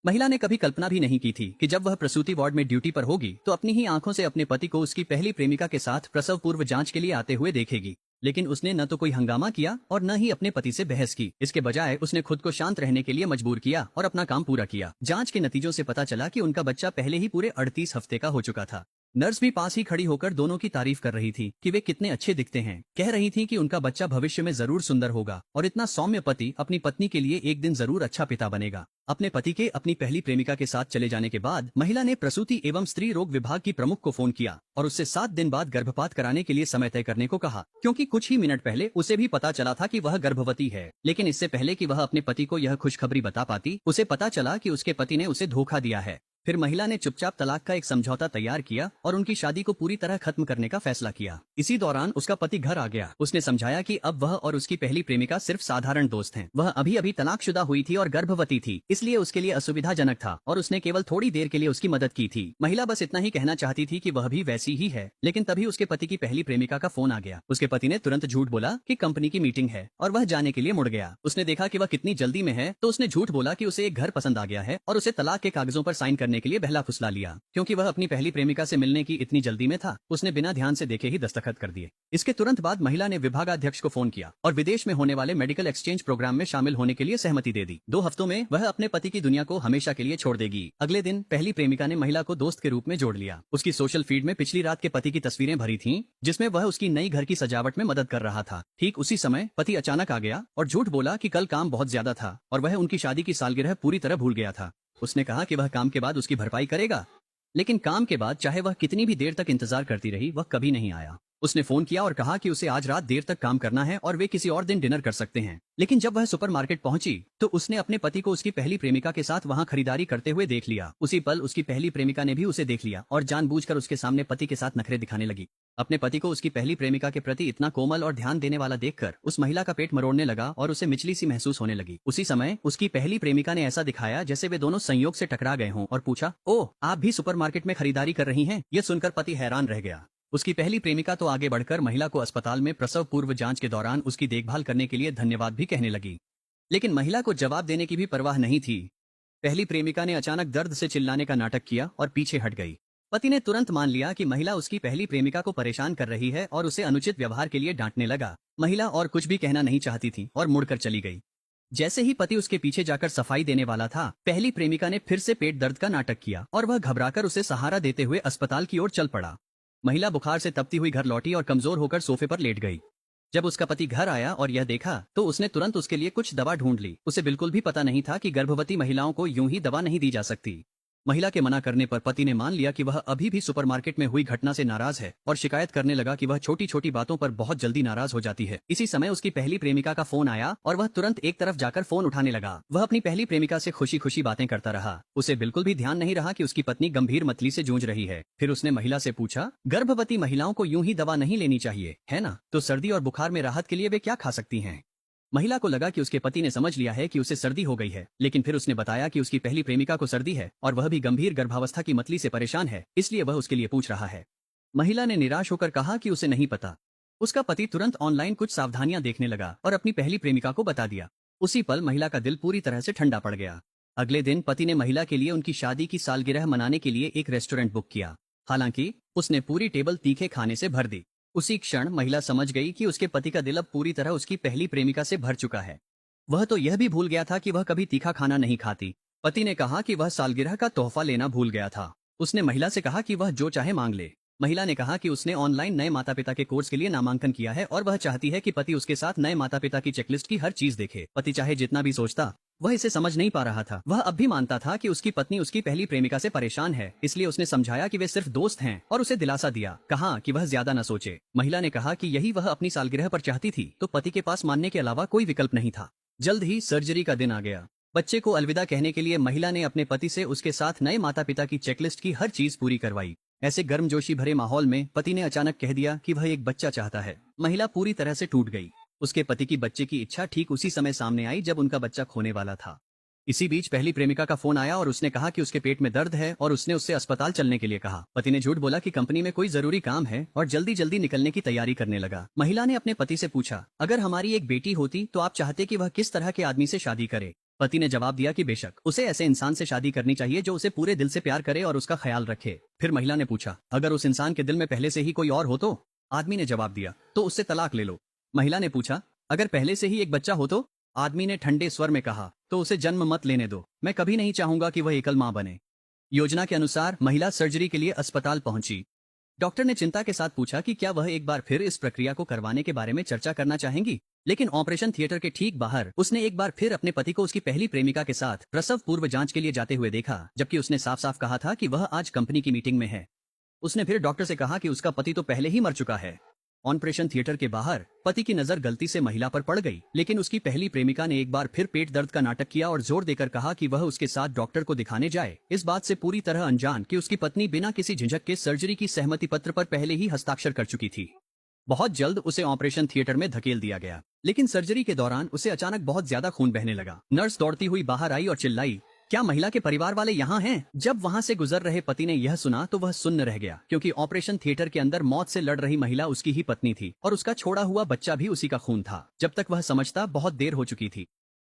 महिला ने कभी कल्पना भी नहीं की थी कि जब वह प्रसूति वार्ड में ड्यूटी पर होगी तो अपनी ही आंखों से अपने पति को उसकी पहली प्रेमिका के साथ प्रसव पूर्व जांच के लिए आते हुए देखेगी। लेकिन उसने न तो कोई हंगामा किया और न ही अपने पति से बहस की। इसके बजाय उसने खुद को शांत रहने के लिए मजबूर किया और अपना काम पूरा किया। जांच के नतीजों से पता चला कि उनका बच्चा पहले ही पूरे 38 हफ्ते का हो चुका था। नर्स भी पास ही खड़ी होकर दोनों की तारीफ कर रही थी कि वे कितने अच्छे दिखते हैं। कह रही थी कि उनका बच्चा भविष्य में जरूर सुंदर होगा और इतना सौम्य पति अपनी पत्नी के लिए एक दिन जरूर अच्छा पिता बनेगा। अपने पति के अपनी पहली प्रेमिका के साथ चले जाने के बाद महिला ने प्रसूति एवं स्त्री रोग विभाग की प्रमुख को फोन किया और उससे 7 दिन बाद गर्भपात कराने के लिए समय तय करने को कहा, क्योंकि कुछ ही मिनट पहले उसे भी पता चला था कि वह गर्भवती है। लेकिन इससे पहले कि वह अपने पति को यह खुशखबरी बता पाती, उसे पता चला कि उसके पति ने उसे धोखा दिया है। फिर महिला ने चुपचाप तलाक का एक समझौता तैयार किया और उनकी शादी को पूरी तरह खत्म करने का फैसला किया। इसी दौरान उसका पति घर आ गया। उसने समझाया कि अब वह और उसकी पहली प्रेमिका सिर्फ साधारण दोस्त हैं। वह अभी अभी तलाकशुदा हुई थी और गर्भवती थी, इसलिए उसके लिए असुविधाजनक था और उसने केवल थोड़ी देर के लिए उसकी मदद की थी। महिला बस इतना ही कहना चाहती थी कि वह भी वैसी ही है। लेकिन तभी उसके पति की पहली प्रेमिका का फोन आ गया। उसके पति ने तुरंत झूठ बोला कि कंपनी की मीटिंग है और वह जाने के लिए मुड़ गया। उसने देखा कि वह कितनी जल्दी में है तो उसने झूठ बोला कि उसे एक घर पसंद आ गया है और उसे तलाक के कागजों पर साइन करने के लिए बहला फुसला लिया। क्योंकि वह अपनी पहली प्रेमिका से मिलने की इतनी जल्दी में था, उसने बिना ध्यान से देखे ही दस्तखत कर दिए। इसके तुरंत बाद महिला ने विभागाध्यक्ष को फोन किया और विदेश में होने वाले मेडिकल एक्सचेंज प्रोग्राम में शामिल होने के लिए सहमति दे दी। 2 हफ्तों में वह अपने पति की दुनिया को हमेशा के लिए छोड़ देगी। अगले दिन पहली प्रेमिका ने महिला को दोस्त के रूप में जोड़ लिया। उसकी सोशल फीड में पिछली रात के पति की तस्वीरें भरी थीं, जिसमें वह उसकी नई घर की सजावट में मदद कर रहा था। ठीक उसी समय पति अचानक आ गया और झूठ बोला कि कल काम बहुत ज्यादा था और वह उनकी शादी की सालगिरह पूरी तरह भूल गया था। उसने कहा कि वह काम के बाद उसकी भरपाई करेगा, लेकिन काम के बाद चाहे वह कितनी भी देर तक इंतजार करती रही, वह कभी नहीं आया। उसने फोन किया और कहा कि उसे आज रात देर तक काम करना है और वे किसी और दिन डिनर कर सकते हैं। लेकिन जब वह सुपरमार्केट पहुंची तो उसने अपने पति को उसकी पहली प्रेमिका के साथ वहां खरीदारी करते हुए देख लिया। उसी पल उसकी पहली प्रेमिका ने भी उसे देख लिया और जानबूझकर उसके सामने पति के साथ नखरे दिखाने लगी। अपने पति को उसकी पहली प्रेमिका के प्रति इतना कोमल और ध्यान देने वाला देखकर उस महिला का पेट मरोड़ने लगा और उसे मिचली सी महसूस होने लगी। उसी समय उसकी पहली प्रेमिका ने ऐसा दिखाया जैसे वे दोनों संयोग से टकरा गए हों और पूछा, ओह, आप भी सुपरमार्केट में खरीदारी कर रही हैं? यह सुनकर पति हैरान रह गया। उसकी पहली प्रेमिका तो आगे बढ़कर महिला को अस्पताल में प्रसव पूर्व जांच के दौरान उसकी देखभाल करने के लिए धन्यवाद भी कहने लगी। लेकिन महिला को जवाब देने की भी परवाह नहीं थी। पहली प्रेमिका ने अचानक दर्द से चिल्लाने का नाटक किया और पीछे हट गई। पति ने तुरंत मान लिया कि महिला उसकी पहली प्रेमिका को परेशान कर रही है और उसे अनुचित व्यवहार के लिए डांटने लगा। महिला और कुछ भी कहना नहीं चाहती थी और मुड़कर चली गई। जैसे ही पति उसके पीछे जाकर सफाई देने वाला था, पहली प्रेमिका ने फिर से पेट दर्द का नाटक किया और वह घबराकर उसे सहारा देते हुए अस्पताल की ओर चल पड़ा। महिला बुखार से तपती हुई घर लौटी और कमजोर होकर सोफे पर लेट गई। जब उसका पति घर आया और यह देखा तो उसने तुरंत उसके लिए कुछ दवा ढूंढ ली। उसे बिल्कुल भी पता नहीं था कि गर्भवती महिलाओं को यूं ही दवा नहीं दी जा सकती। महिला के मना करने पर पति ने मान लिया कि वह अभी भी सुपरमार्केट में हुई घटना से नाराज है और शिकायत करने लगा कि वह छोटी छोटी बातों पर बहुत जल्दी नाराज हो जाती है। इसी समय उसकी पहली प्रेमिका का फोन आया और वह तुरंत एक तरफ जाकर फोन उठाने लगा। वह अपनी पहली प्रेमिका से खुशी खुशी बातें करता रहा। उसे बिल्कुल भी ध्यान नहीं रहा कि उसकी पत्नी गंभीर मतली से जूझ रही है। फिर उसने महिला से पूछा, गर्भवती महिलाओं को यूं ही दवा नहीं लेनी चाहिए, है ना? तो सर्दी और बुखार में राहत के लिए वे क्या खा सकती हैं? महिला को लगा कि उसके पति ने समझ लिया है कि उसे सर्दी हो गई है, लेकिन फिर उसने बताया कि उसकी पहली प्रेमिका को सर्दी है और वह भी गंभीर गर्भावस्था की मतली से परेशान है, इसलिए वह उसके लिए पूछ रहा है। महिला ने निराश होकर कहा कि उसे नहीं पता। उसका पति तुरंत ऑनलाइन कुछ सावधानियां देखने लगा और अपनी पहली प्रेमिका को बता दिया। उसी पल महिला का दिल पूरी तरह से ठंडा पड़ गया। अगले दिन पति ने महिला के लिए उनकी शादी की सालगिरह मनाने के लिए एक रेस्टोरेंट बुक किया। हालांकि उसने पूरी टेबल तीखे खाने से भर दी। उसी क्षण महिला समझ गई कि उसके पति का दिल अब पूरी तरह उसकी पहली प्रेमिका से भर चुका है। वह तो यह भी भूल गया था कि वह कभी तीखा खाना नहीं खाती। पति ने कहा कि वह सालगिरह का तोहफा लेना भूल गया था। उसने महिला से कहा कि वह जो चाहे मांग ले। महिला ने कहा कि उसने ऑनलाइन नए माता पिता के कोर्स के लिए नामांकन किया है और वह चाहती है कि पति उसके साथ नए माता पिता की चेकलिस्ट की हर चीज देखे। पति चाहे जितना भी सोचता, वह इसे समझ नहीं पा रहा था। वह अब भी मानता था कि उसकी पत्नी उसकी पहली प्रेमिका से परेशान है, इसलिए उसने समझाया कि वे सिर्फ दोस्त हैं और उसे दिलासा दिया। कहा कि वह ज्यादा न सोचे। महिला ने कहा कि यही वह अपनी सालगिरह पर चाहती थी, तो पति के पास मानने के अलावा कोई विकल्प नहीं था। जल्द ही सर्जरी का दिन आ गया। बच्चे को अलविदा कहने के लिए महिला ने अपने पति से उसके साथ नए माता पिता की चेकलिस्ट की हर चीज पूरी करवाई। ऐसे गर्मजोशी भरे माहौल में पति ने अचानक कह दिया कि वह एक बच्चा चाहता है। महिला पूरी तरह से टूट गई। उसके पति की बच्चे की इच्छा ठीक उसी समय सामने आई जब उनका बच्चा खोने वाला था। इसी बीच पहली प्रेमिका का फोन आया और उसने कहा कि उसके पेट में दर्द है और उसने उससे अस्पताल चलने के लिए कहा। पति ने झूठ बोला कि कंपनी में कोई जरूरी काम है और जल्दी जल्दी निकलने की तैयारी करने लगा। महिला ने अपने पति से पूछा, अगर हमारी एक बेटी होती तो आप चाहते कि वह किस तरह के आदमी से शादी करे? पति ने जवाब दिया कि बेशक उसे ऐसे इंसान से शादी करनी चाहिए जो उसे पूरे दिल से प्यार करे और उसका ख्याल रखे। फिर महिला ने पूछा, अगर उस इंसान के दिल में पहले से ही कोई और हो तो? आदमी ने जवाब दिया, तो उससे तलाक ले लो। महिला ने पूछा, अगर पहले से ही एक बच्चा हो तो? आदमी ने ठंडे स्वर में कहा, तो उसे जन्म मत लेने दो। मैं कभी नहीं चाहूंगा कि वह एकल मां बने। योजना के अनुसार महिला सर्जरी के लिए अस्पताल पहुंची। डॉक्टर ने चिंता के साथ पूछा कि क्या वह एक बार फिर इस प्रक्रिया को करवाने के बारे में चर्चा करना चाहेंगी। लेकिन ऑपरेशन थिएटर के ठीक बाहर उसने एक बार फिर अपने पति को उसकी पहली प्रेमिका के साथ प्रसव पूर्व जांच के लिए जाते हुए देखा, जबकि उसने साफ साफ कहा था कि वह आज कंपनी की मीटिंग में है। उसने फिर डॉक्टर से कहा कि उसका पति तो पहले ही मर चुका है। ऑपरेशन थिएटर के बाहर पति की नजर गलती से महिला पर पड़ गई, लेकिन उसकी पहली प्रेमिका ने एक बार फिर पेट दर्द का नाटक किया और जोर देकर कहा कि वह उसके साथ डॉक्टर को दिखाने जाए, इस बात से पूरी तरह अनजान कि उसकी पत्नी बिना किसी झिझक के सर्जरी की सहमति पत्र पर पहले ही हस्ताक्षर कर चुकी थी। बहुत जल्द उसे ऑपरेशन थिएटर में धकेल दिया गया, लेकिन सर्जरी के दौरान उसे अचानक बहुत ज्यादा खून बहने लगा। नर्स दौड़ती हुई बाहर आई और चिल्लाई, क्या महिला के परिवार वाले यहाँ हैं? जब वहाँ से गुजर रहे पति ने यह सुना तो वह सुन्न रह गया, क्योंकि ऑपरेशन थिएटर के अंदर मौत से लड़ रही महिला उसकी ही पत्नी थी और उसका छोड़ा हुआ बच्चा भी उसी का खून था। जब तक वह समझता बहुत देर हो चुकी थी।